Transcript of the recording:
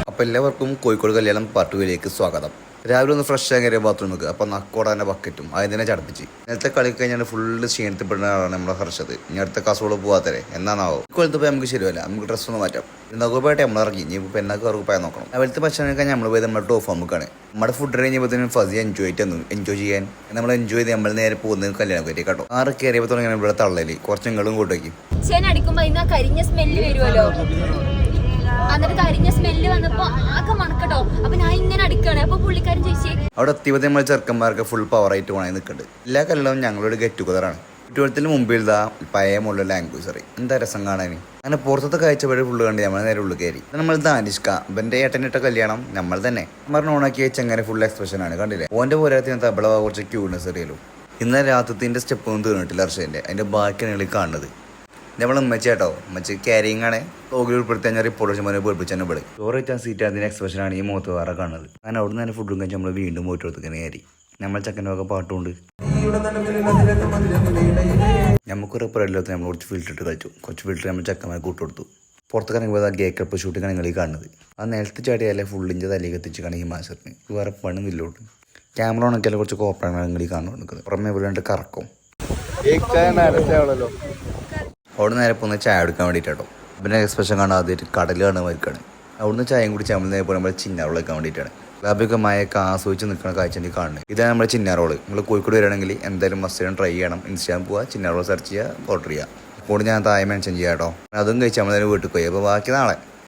അപ്പോൾ എല്ലാവർക്കും കോഴിക്കോട് കല്യാണം പാർട്ട് വിലേക്ക് സ്വാഗതം. രാവിലെ ഒന്ന് ഫ്രഷ് ആയി കയറിയ ബാത്റൂമിൽ അപ്പോൾ നക്കോടാൻ്റെ ബക്കറ്റും അതിനെ ചടപ്പിച്ച് നേരത്തെ കളി കഴിഞ്ഞാൽ ഫുള്ള് ക്ഷീണത്തിൽപ്പെടുന്ന ആളാണ് നമ്മുടെ ഹർഷത്. ഇനി അടുത്ത കാസർഗോഡ് പോകാത്തരെ എന്നാണാവോ ഇക്കൊല്ലത്ത് പോയി നമുക്ക് ശരിയല്ല, നമുക്ക് ഡ്രസ്സൊന്നും മാറ്റാം. നഗോപ്പായിട്ട് നമ്മൾ ഇറങ്ങി ഇനി ഇപ്പോൾ പെണ്ണാക്ക് ഉറപ്പായി നോക്കണം. രാവിലത്തെ ഭക്ഷണം കഴിഞ്ഞാൽ നമ്മൾ പോയത് നമ്മുടെ ടോപ്പ് ഫാമുക്കാണ്. നമ്മുടെ ഫുഡ് കഴിഞ്ഞപ്പോഴത്തേനും ഫസി എൻജോയ് ചെയ്യാൻ നമ്മൾ എൻജോയ് ചെയ്ത് നമ്മൾ നേരെ പോകുന്നത് കല്യാണം പറ്റി കേട്ടോ. 6 കയറിയപ്പോൾ തുടങ്ങി ഇവിടെ തള്ളല് കുറച്ച് ഇങ്ങളും കൂട്ടേക്ക് കരിഞ്ഞ സ്മെല്ല് വരുമല്ലോ. എന്നിട്ട് കരിഞ്ഞ സ്മെല്ല് വന്നപ്പോ ആകെ മണക്കട്ടോ. അപ്പൊ ഞാൻ ഇങ്ങനെ അടിക്കാണ്. അപ്പൊ പുള്ളിക്കാരൻ ചോദിച്ചു അവിടെ എത്തിയപ്പോൾ നമ്മൾ ചെറുക്കന്മാർക്ക് ഫുൾ പവറായിട്ട് പോകണേ നിൽക്കുന്നുണ്ട്. എല്ലാ കല്യാണവും ഞങ്ങളൊരു ഗെറ്റ് ടുഗദറാണ്. കുട്ടികൾക്ക് മുമ്പിൽ ഇതാ പഴയ മുള്ള ലാംഗ്വേജ് അറിയും എന്താ രസം കാണാൻ. അങ്ങനെ പുറത്തത്തെ കാഴ്ചപ്പാട് ഫുള്ള് കണ്ട് നമ്മൾ നേരെ ഉള്ളിൽ കയറി. നമ്മൾ ദാനിഷ്ക ഇവന്റെ ഏട്ടനിട്ട കല്യാണം നമ്മൾ തന്നെ പറഞ്ഞ ഓണാക്കിയ ചെങ്ങനെ ഫുൾ എക്സ്പ്രഷനാണ് കണ്ടില്ലേ. ഓന്റെ പോരാത്തിന് തബള കുറച്ച് ക്യൂട്ട്നെസ് അറിയല്ലോ. ഇന്നലെ രാത്രിന്റെ സ്റ്റെപ്പ് ഒന്നും തീർന്നിട്ടില്ല ഹർഷന്റെ. അതിന്റെ ബാക്കിയാണ് കാണുന്നത്. നമ്മൾ ഉമ്മച്ചി കേട്ടോ, ഉമ്മച്ചി ക്യാരിങ് ആണ്. ലോഗിൽ ഉൾപ്പെടുത്തി കഴിഞ്ഞാൽ റിപ്പോർട്ട് പേടിപ്പിച്ചു തന്നെ ഇവിടെ ചോറ് വെച്ചാൽ സീറ്റ് അതിന്റെ എക്സ്പ്രഷനാണ് ഈ മുഖത്ത് വേറെ കാണുന്നത്. അങ്ങനെ അവിടെ നിന്ന് തന്നെ ഫുഡും കഴിച്ച് നമ്മൾ വീണ്ടും പോയിട്ട് കൊടുത്തിങ്ങനെ കയറി. നമ്മൾ ചക്കനൊക്കെ പാട്ടുകൊണ്ട് നമുക്കൊരു പ്രലോകത്ത് നമ്മൾ കുറച്ച് ഫിൽറ്റർ ഇട്ട് കളിച്ചു. കുറച്ച് ഫിൽറ്റർ നമ്മൾ ചക്കന്മാരെ കൂട്ടുകൊടുത്തു. പുറത്ത് കറങ്ങുമ്പോൾ ഗേക്കപ്പ് ഷൂട്ടിങ്ങാണ് നിങ്ങൾ ഈ കാണുന്നത്. ആ നിലത്ത് ചാടിയാലേ ഫുള്ളിൻ്റെ തലേക്ക് എത്തിച്ചാണ് ഈ മാസ്റ്ററിന് വേറെ പണിന്നില്ലോട്ട്. ക്യാമറ ഉണക്കിയാലും കുറച്ച് കോപ്പറാണ് നിങ്ങൾ ഈ കാണുന്നത് നിൽക്കുന്നത്. പുറമെ ഇവിടെ രണ്ട് കറക്കും. അവിടെ നേരെ പോകുന്ന ചായ എടുക്കാൻ വേണ്ടിയിട്ടോ. പിന്നെ എക്സ്പ്രഷൻ കാണാതെ കടൽ കാണാൻ വരിക്കാണ്. അവിടുന്ന് ചായയും കൂടി നമ്മൾ നേരെ പോകുമ്പോൾ ചിന്നാറോൾ വെക്കാൻ വേണ്ടിയിട്ടാണ്. ലാഭ്യൊക്കെ മഴയൊക്കെ ആസ്വദിച്ച് നിൽക്കുന്ന കാഴ്ച എനിക്ക് കാണുന്നത്. ഇതാണ് നമ്മുടെ ചിന്നാറോള്. നിങ്ങൾ കോഴിക്കോട് വരികയാണെങ്കിൽ എന്തായാലും മസ്റ്റ് ട്രൈ ചെയ്യണം. ഇൻസ്റ്റാഗ്രാം പോവുക, ചിന്നാറോൾ സെർച്ച് ചെയ്യുക, ഓർഡർ ചെയ്യുക. അപ്പോൾ ഞാൻ താഴെ മെൻഷൻ ചെയ്യാം കേട്ടോ. അതും കഴിച്ച് നമ്മൾ വീട്ടിൽ പോയി. അപ്പോൾ ബാക്കി നാളെ